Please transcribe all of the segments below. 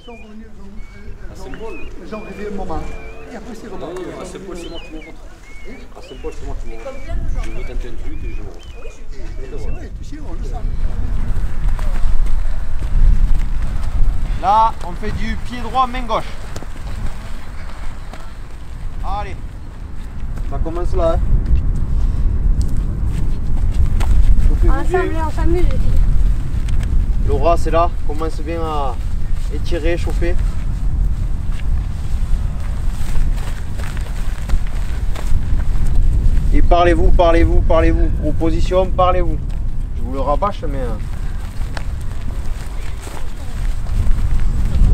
sont revenus, ils ont rêvé un moment. Et après, c'est reparti. À Saint-Paul, c'est moi qui me rentre. À Saint-Paul, c'est moi qui me rentre. Je veux tenter un truc et je me rentre. C'est vrai, tu sais, on le sent. Là, on fait du pied droit, main gauche. Allez. Ça commence là. Hein. On s'amuse. Laura, c'est là. Commence bien à étirer, chauffer. Et parlez-vous. Proposition, parlez-vous. Je vous le rabâche, mais...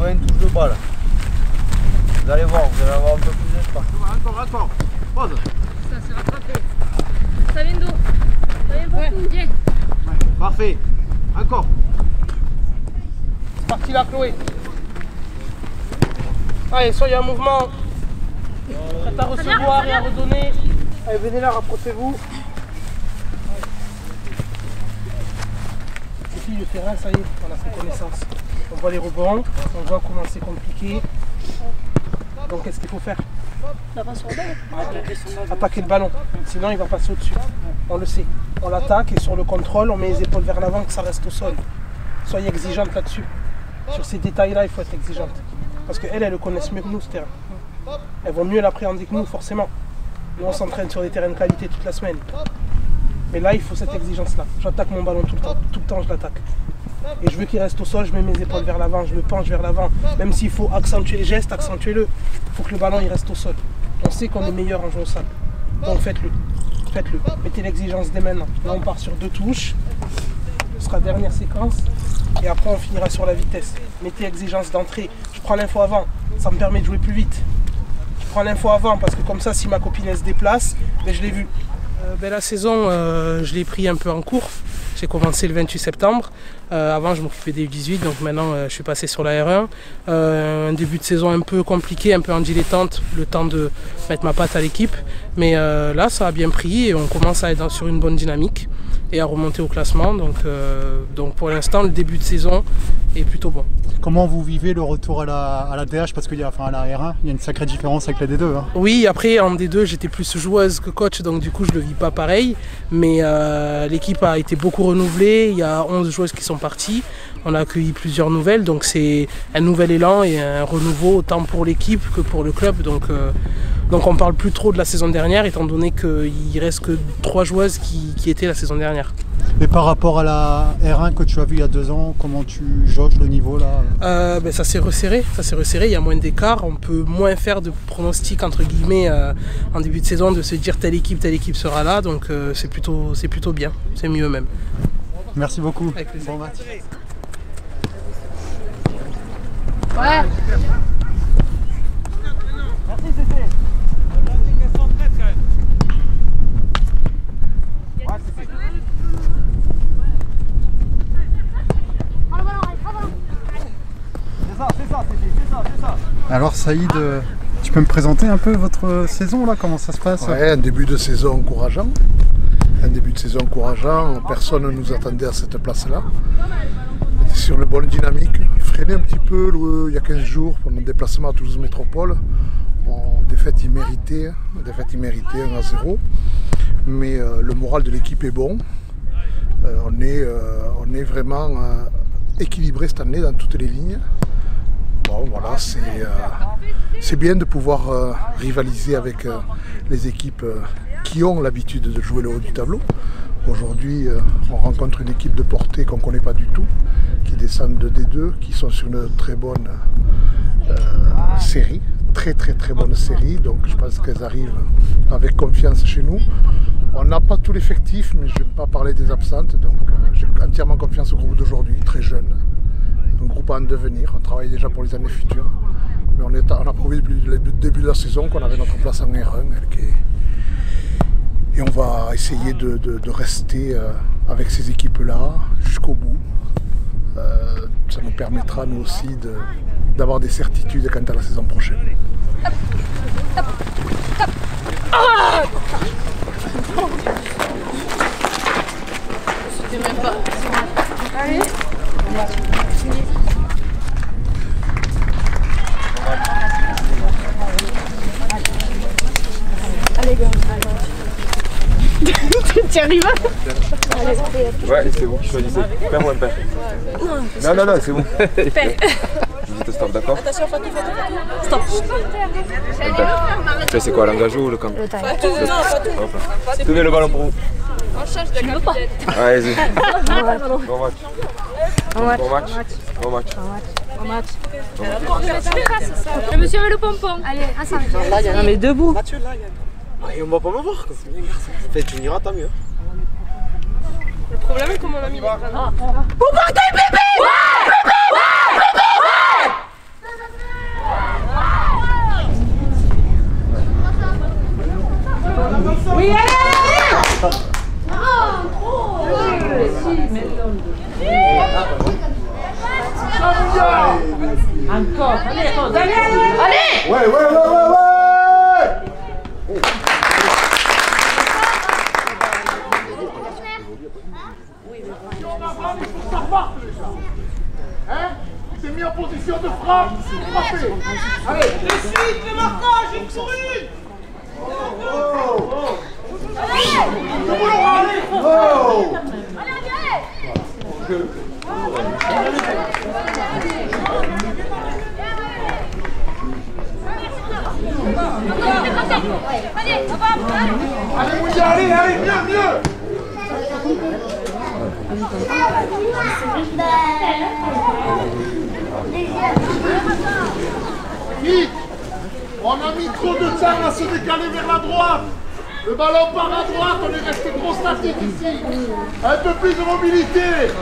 Ouais, une touche de balle. Vous allez voir, vous allez avoir un peu plus d'espace. Encore. Pause. Ça s'est rattrapé. Ça vient d'où? Ça vient beaucoup. Viens. Ouais, parfait. Encore. C'est parti là, Chloé. Allez, soyez en mouvement. Prête à recevoir et à redonner. Allez, venez là, rapprochez-vous. Et puis le terrain, ça y est, on a fait connaissance. On voit les rebonds, on voit comment c'est compliqué. Donc qu'est-ce qu'il faut faire? Attaquer le ballon, sinon il va passer au-dessus. On le sait. On l'attaque et sur le contrôle, on met les épaules vers l'avant que ça reste au sol. Soyez exigeante là-dessus. Sur ces détails-là, il faut être exigeante. Parce qu'elles le connaissent mieux que nous, ce terrain. Elles vont mieux l'appréhender que nous, forcément. Nous, on s'entraîne sur des terrains de qualité toute la semaine. Mais là, il faut cette exigence-là. J'attaque mon ballon tout le temps. Tout le temps, je l'attaque. Et je veux qu'il reste au sol, je mets mes épaules vers l'avant, je le penche vers l'avant. Même s'il faut accentuer les gestes, accentuez-le. Il faut que le ballon il reste au sol. On sait qu'on est meilleur en jouant au sol. Donc faites-le. Faites-le. Mettez l'exigence dès maintenant. Là, on part sur 2 touches. Ce sera dernière séquence. Et après, on finira sur la vitesse. Mettez exigence d'entrée. Je prends l'info avant. Ça me permet de jouer plus vite. Je prends l'info avant parce que comme ça, si ma copine elle se déplace, ben, je l'ai vu. La saison, je l'ai pris un peu en cours. J'ai commencé le 28 septembre. Avant, je m'occupais des U18, donc maintenant, je suis passé sur la R1. Un début de saison un peu compliqué, un peu en dilettante, le temps de mettre ma patte à l'équipe. Mais là, ça a bien pris et on commence à être sur une bonne dynamique et à remonter au classement. Donc pour l'instant, le début de saison est plutôt bon. Comment vous vivez le retour à la DH? Parce qu'il y a, enfin à la R1, il y a une sacrée différence avec la D2. Hein. Oui, après en D2, j'étais plus joueuse que coach, donc du coup, je ne le vis pas pareil. Mais l'équipe a été beaucoup renouvelée. Il y a 11 joueuses qui sont parties. On a accueilli plusieurs nouvelles, donc c'est un nouvel élan et un renouveau autant pour l'équipe que pour le club. Donc on ne parle plus trop de la saison dernière, étant donné qu'il ne reste que 3 joueuses qui étaient la saison dernière. Et par rapport à la R1 que tu as vue il y a 2 ans, comment tu jauges le niveau là? Ça s'est resserré, il y a moins d'écart, on peut moins faire de pronostics entre guillemets en début de saison, de se dire telle équipe sera là, donc c'est plutôt bien, c'est mieux même. Merci beaucoup. Avec plaisir. Bon match. Ouais. Merci Cécile. C'est ça. Alors Saïd, tu peux me présenter un peu votre saison là, comment ça se passe? Ouais, un début de saison encourageant. Personne ne nous attendait à cette place-là. On était sur une bonne dynamique. Freiné un petit peu il y a 15 jours pour notre déplacement à Toulouse Métropole. Défaite imméritée 1-0. Mais le moral de l'équipe est bon. On est vraiment équilibré cette année dans toutes les lignes. Bon, voilà, c'est bien de pouvoir rivaliser avec les équipes qui ont l'habitude de jouer le haut du tableau. Aujourd'hui, on rencontre une équipe de portée qu'on ne connaît pas du tout, qui descendent de D2, qui sont sur une très bonne série, très bonne série. Donc je pense qu'elles arrivent avec confiance chez nous. On n'a pas tout l'effectif, mais je ne vais pas parler des absentes. Donc j'ai entièrement confiance au groupe d'aujourd'hui, très jeune. Un groupe en devenir, on travaille déjà pour les années futures. Mais on a prouvé depuis le début de la saison qu'on avait notre place en R1. Et on va essayer de rester avec ces équipes-là jusqu'au bout. Ça nous permettra nous aussi d'avoir des certitudes quant à la saison prochaine. C'était même pas. Allez. Tu arrives? Ouais, c'est vous qui choisissez. Père ou un père? Non, non, non, c'est vous. Père. Vous dites stop, d'accord? Attention, Fatou. Stop. C'est quoi, l'engagement ou le camp? Le Fatou. Tenez le ballon pour vous. On change de camp. Allez-y. Bon match. Le monsieur avec le pompon. Allez, à ça. Non mais debout. Mathieu, là, on va pas me voir quoi. Fait, tu n'iras tant mieux. Le problème est comment on a mis les grenades. Vous portez le bébé! Oui, allez! Encore, allez! Ouais! Hein? Tu t'es mis en position de frappe, frappez. Allez, De suite, le marquage, une courue! Allez, Mouya, allez, mieux! Vite! On a mis trop de temps à se décaler vers la droite. Le ballon part à droite, on est resté trop statique ici. Un peu plus de mobilité.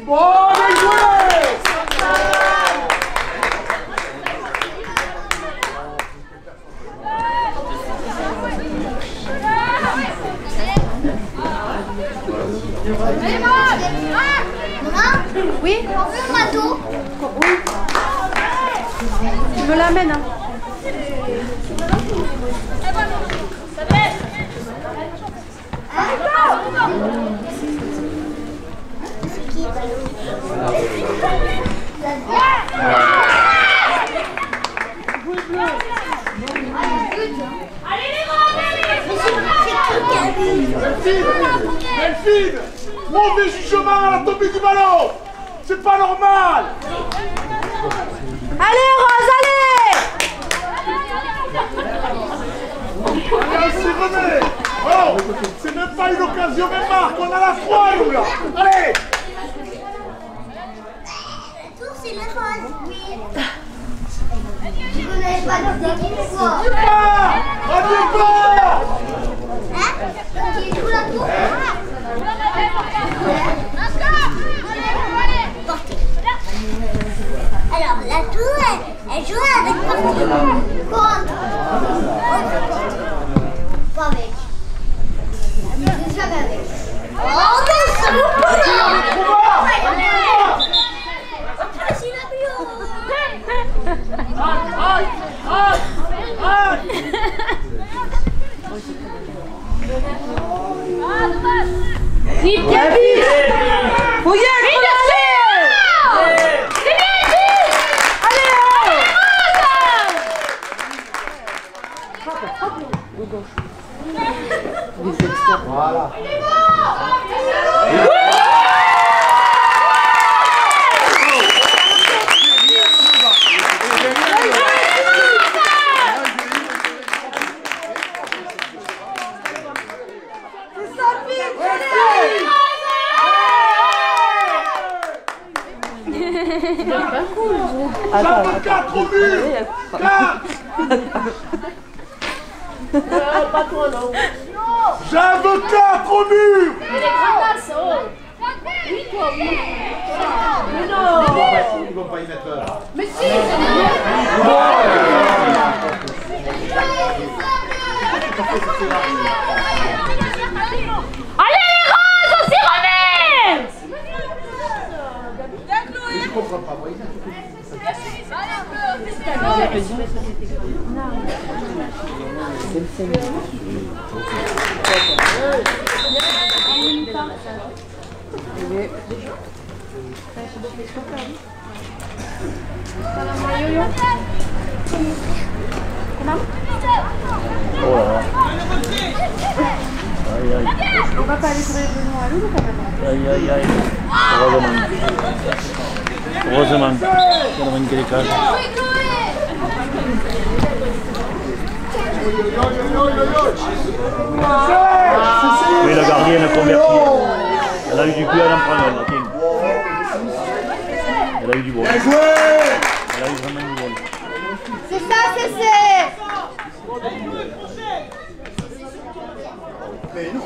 Bon, bien joué! Oui, on veut un bateau. Oui. Tu me l'amènes, hein? Delphine! Mauvais jugement à la tombée du ballon! C'est pas normal! Allez, Rose, allez! Allez, on s'y remet! Oh! C'est même pas une occasion, mais marque! On a la 3, nous, là! Allez! Le tour, c'est le rose, oui. Tu connais pas notre équipe, quoi? On y va! Hein? Qui joue la tour? Alors, la tour, elle joue avec partie. Contre. Pas avec. Jamais avec. Oh non, ça vous plaît! C'est la bio! Vite, bien vite! Faut y aller! Voilà. J'avais 4 au mur! 4! Pas trop, non. J'avais 4 au mur! Mais les grenades, ça, oh. Oui, toi, oui. Mais non. Ils vont pas y mettre là. Mais si, allez, les roses, on s'y remet! Je comprends pas, moi. On va pas aller sur les genoux à l'eau quand même. Aïe aïe aïe. Heureusement. Il y en a une qui décale. Oui, la gardienne a converti. Elle a eu du cul à l'empreinte, la tienne. Elle a eu du bon. Elle a eu vraiment du bon. C'est ça, c'est. Mais non.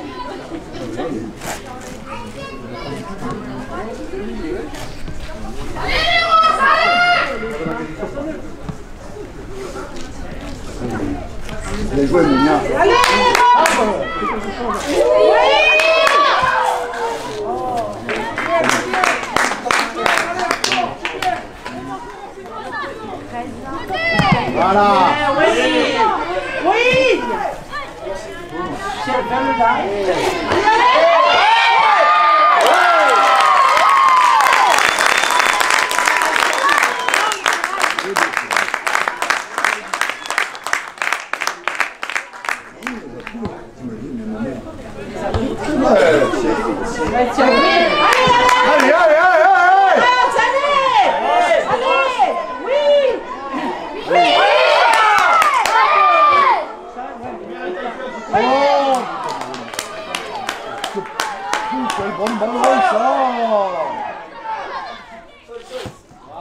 Allez jouer, Mounia. Allez, voilà. Oui. Allez, allez,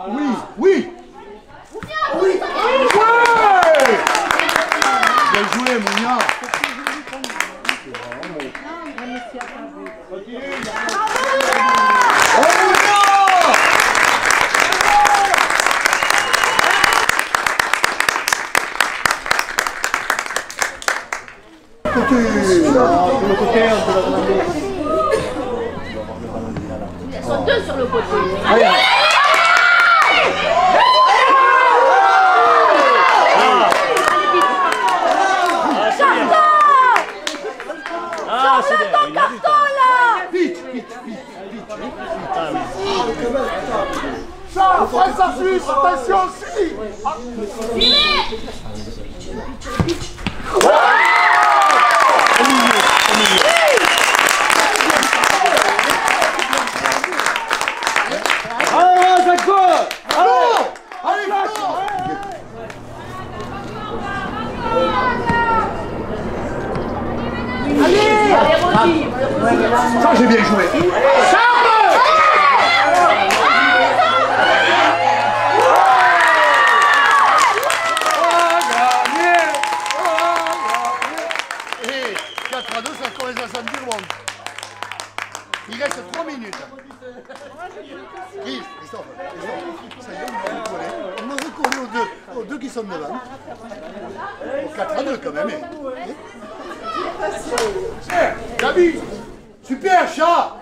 oui, oui. Oui. Ouais. Bien joué, Mounia. Ils sont deux sur le côté. Allez. Ah, c'est bien. Ton carton là. Vite. Ça, après ça suit, attention aussi. Ça, j'ai bien joué. Et 4-2, ça corrige à sentir bon. Il reste 3 minutes. Christophe, ça y est, on a recollé aux deux qui sont devant. Au 4-2 quand même. Gabi, super chat.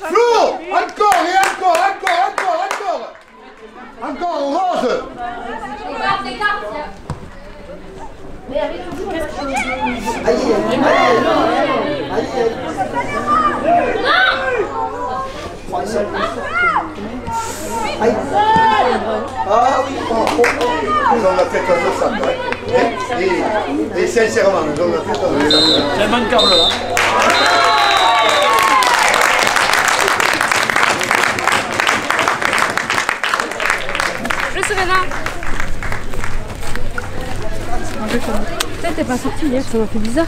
Flo, encore et encore. Encore Rose. Ah oui, ils ont la tête à 200, ouais. Et sincèrement, ils ont la tête à 200. C'est immanquable là. Je serai là. Peut-être t'es pas sortie hier, ça m'a fait bizarre.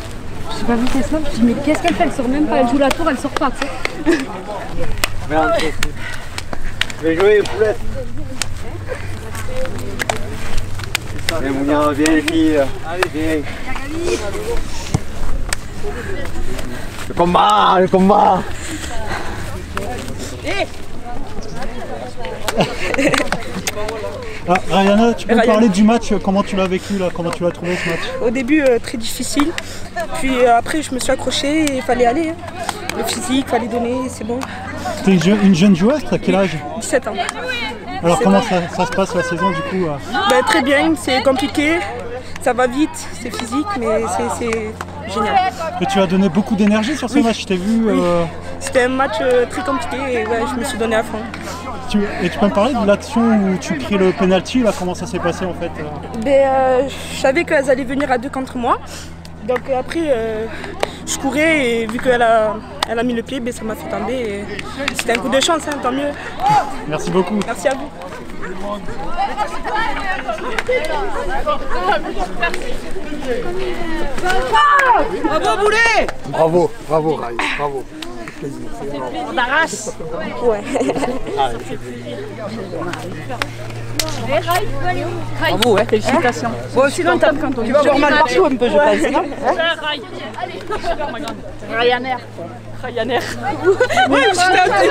J'ai pas vu tes snaps, je me suis dit mais qu'est-ce qu'elle fait? Elle sort même pas, elle joue la tour, elle sort pas, tu sais. Merde, je vais jouer, poulette. Viens, Mounia, viens les filles. Allez, viens. Le combat. Ah, Rayana, tu peux me parler du match, comment tu l'as vécu là, comment tu l'as trouvé ce match? Au début très difficile, puis après je me suis accrochée et il fallait aller. Hein. Le physique, il fallait donner, c'est bon. T'es une jeune joueuse, t'as quel âge? 17 ans. Alors comment ça se passe la saison du coup? Très bien, c'est compliqué, ça va vite, c'est physique, mais c'est génial. Et tu as donné beaucoup d'énergie sur ce match, je t'ai vu. Oui. C'était un match très compliqué et ouais, je me suis donné à fond. Et tu peux me parler de l'action où tu pris le penalty, là, comment ça s'est passé en fait? Je savais qu'elles allaient venir à 2 contre moi, donc après je courais et vu qu'elle a mis le pied, ça m'a fait tomber. C'était un coup de chance, hein, tant mieux. Merci beaucoup. Merci à vous. Bravo Boulet! Bravo, bravo Ray, bravo. On arrache. Ouais. Bravo, ouais, félicitations. Bon, sinon, tu vas avoir mal partout un peu, je pense. Non Ryanair. Ryanair. Oui, je suis un petit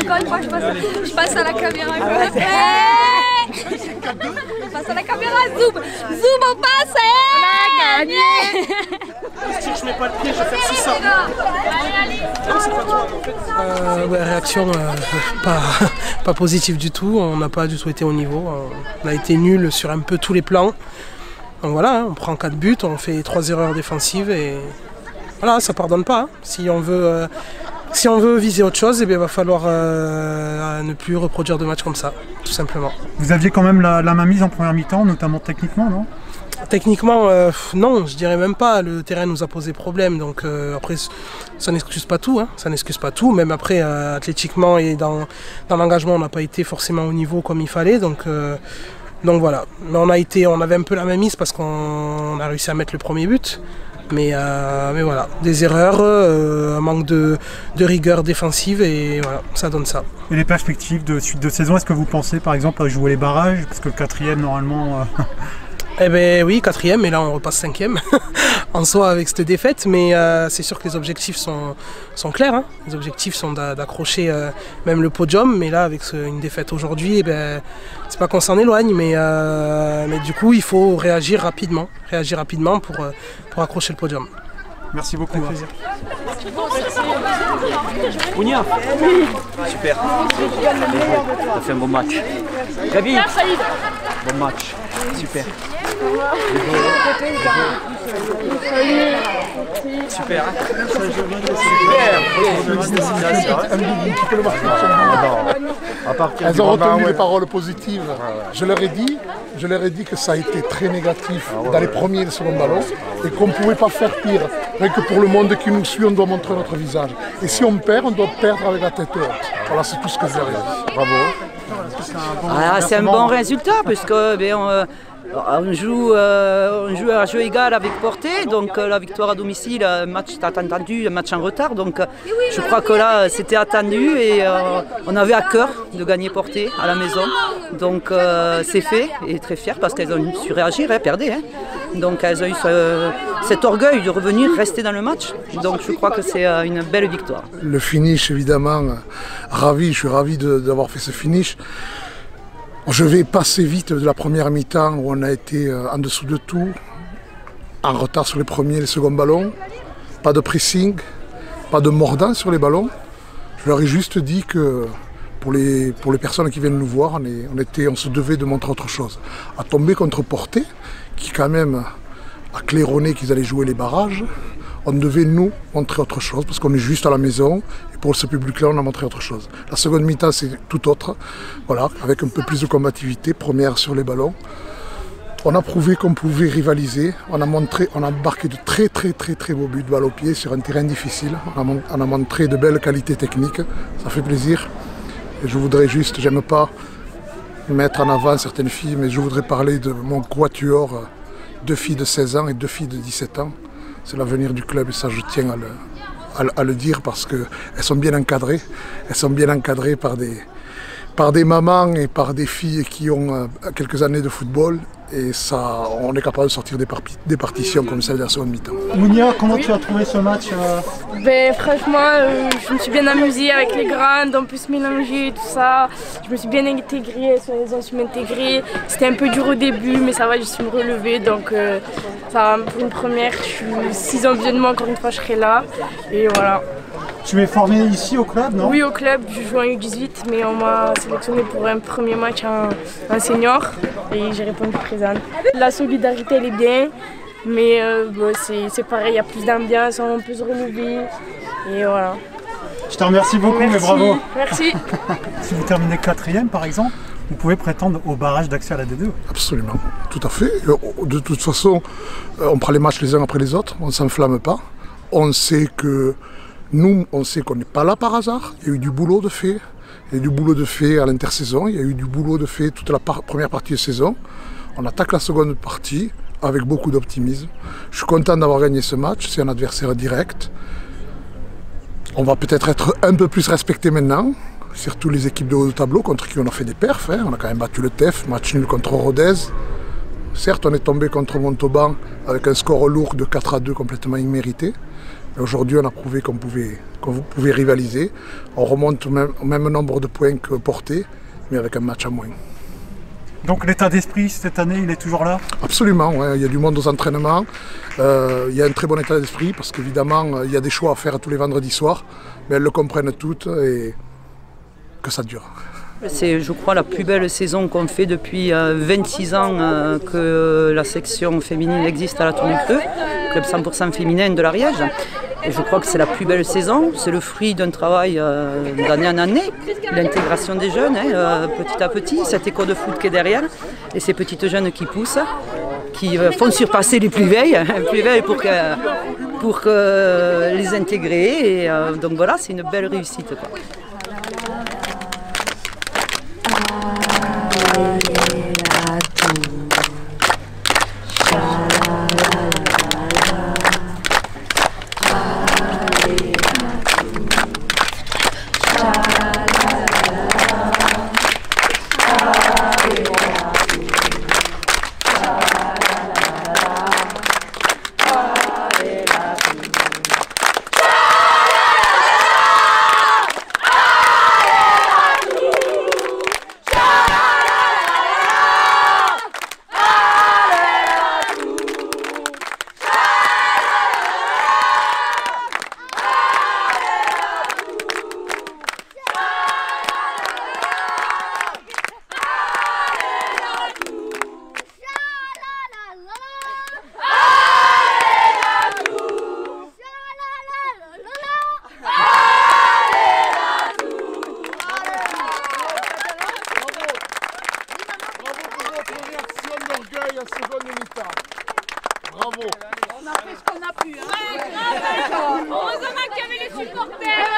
Encore une fois, je passe à la caméra. Je passe à la caméra, zoom, on passe, on a gagné. Si je mets pas le pied, je vais faire 600. Non, c'est pas toi, en fait. Réaction pas positive du tout, on n'a pas du tout été au niveau. On a été nul sur un peu tous les plans. Donc voilà, hein, on prend 4 buts, on fait 3 erreurs défensives et voilà, ça pardonne pas. Hein. Si on veut viser autre chose, il va falloir ne plus reproduire de matchs comme ça, tout simplement. Vous aviez quand même la main mise en première mi-temps, notamment techniquement, non? Techniquement, non, je dirais même pas. Le terrain nous a posé problème, donc après, ça n'excuse pas tout. Hein, ça n'excuse pas tout, même après, athlétiquement et dans l'engagement, on n'a pas été forcément au niveau comme il fallait, donc voilà. Mais on avait un peu la main mise parce qu'on a réussi à mettre le premier but. Mais voilà, des erreurs, un manque de rigueur défensive et voilà, ça donne ça. Et les perspectives de suite de saison, est-ce que vous pensez par exemple à jouer les barrages? Parce que le 4e normalement... Eh bien oui, 4e, mais là on repasse 5e en soi avec cette défaite. Mais c'est sûr que les objectifs sont clairs. Hein. Les objectifs sont d'accrocher même le podium. Mais là avec une défaite aujourd'hui, c'est pas qu'on s'en éloigne. Mais du coup il faut réagir rapidement pour accrocher le podium. Merci beaucoup. Avec plaisir. Ounia. Super. Ça fait un bon match. Gabi. Bon match. Super. Super. Elles ont retenu les paroles positives. Je leur ai dit que ça a été très négatif dans les premiers et les seconds ballons et qu'on ne pouvait pas faire pire. Mais que pour le monde qui nous suit, on doit montrer notre visage. Et si on perd, on doit perdre avec la tête haute. Voilà, c'est tout ce que je leur ai dit. Bravo. C'est un bon résultat parce que on joue à jeu égal avec Porté, donc la victoire à domicile, un match attendu, un match en retard, donc je crois que là c'était attendu et on avait à cœur de gagner Porté à la maison, donc c'est fait et très fier parce qu'elles ont su réagir et perdu, hein. Donc elles ont eu cet orgueil de revenir, rester dans le match, donc je crois que c'est une belle victoire. Le finish évidemment, je suis ravi d'avoir fait ce finish. Je vais passer vite de la première mi-temps où on a été en dessous de tout, en retard sur les premiers et les seconds ballons, pas de pressing, pas de mordant sur les ballons. Je leur ai juste dit que pour les personnes qui viennent nous voir, on se devait de montrer autre chose. À tomber contre Porté, qui quand même a claironné qu'ils allaient jouer les barrages, on devait nous montrer autre chose parce qu'on est juste à la maison et pour ce public-là, on a montré autre chose. La seconde mi-temps, c'est tout autre, voilà, avec un peu plus de combativité, première sur les ballons. On a prouvé qu'on pouvait rivaliser, on a marqué de très beaux buts de balle au pied sur un terrain difficile, on a montré de belles qualités techniques, ça fait plaisir. Et je voudrais juste, j'aime pas mettre en avant certaines filles, mais je voudrais parler de mon quatuor, 2 filles de 16 ans et 2 filles de 17 ans. C'est l'avenir du club et ça je tiens à le dire parce qu'elles sont bien encadrées. Elles sont bien encadrées par par des mamans et par des filles qui ont quelques années de football. Et ça, on est capable de sortir des partitions comme celle de la seconde mi-temps. Mounia, comment tu as trouvé ce match Franchement, je me suis bien amusée avec les grandes, on peut se mélanger, tout ça. Je me suis bien intégrée, elles ont su m'intégrer. C'était un peu dur au début, mais ça va, je suis me relever. Donc ça, pour une première, je suis 6 ans vieux de moi, encore une fois, je serai là. Et voilà. Tu es formé ici au club, non? Oui, au club, je joue en U18, mais on m'a sélectionné pour un premier match en senior et j'ai répondu présente. La solidarité, elle est bien, mais c'est pareil, il y a plus d'ambiance, on peut se relever et voilà. Je te remercie beaucoup et bravo. Merci. Si vous terminez 4e par exemple, vous pouvez prétendre au barrage d'accès à la D2. Absolument, tout à fait. De toute façon, on prend les matchs les uns après les autres, on ne s'enflamme pas. On sait que nous, on sait qu'on n'est pas là par hasard. Il y a eu du boulot de fait. Il y a eu du boulot de fait à l'intersaison. Il y a eu du boulot de fait toute la première partie de saison. On attaque la seconde partie avec beaucoup d'optimisme. Je suis content d'avoir gagné ce match. C'est un adversaire direct. On va peut-être être un peu plus respecté maintenant. Surtout les équipes de haut de tableau contre qui on a fait des perfs. On a quand même battu le TEF, match nul contre Rodez. Certes, on est tombé contre Montauban avec un score lourd de 4-2 complètement immérité. Mais aujourd'hui, on a prouvé qu'on pouvait rivaliser. On remonte au même nombre de points que Porté, mais avec un match à moins. Donc l'état d'esprit cette année, il est toujours là? Absolument, ouais. Il y a du monde aux entraînements. Il y a un très bon état d'esprit parce qu'évidemment, il y a des choix à faire tous les vendredis soirs. Mais elles le comprennent toutes et que ça dure. C'est, je crois, la plus belle saison qu'on fait depuis 26 ans que la section féminine existe à la Tournée-Creux, club 100% féminin de l'Ariège. Et je crois que c'est la plus belle saison, c'est le fruit d'un travail d'année en année, l'intégration des jeunes, petit à petit, cette école de foot qui est derrière, et ces petites jeunes qui poussent, qui font surpasser les plus vieilles pour les intégrer. Et, donc voilà, c'est une belle réussite, quoi. Bravo. On a fait ce qu'on a pu. Hein. Ouais, grave. Heureusement qu'il y avait les supporters.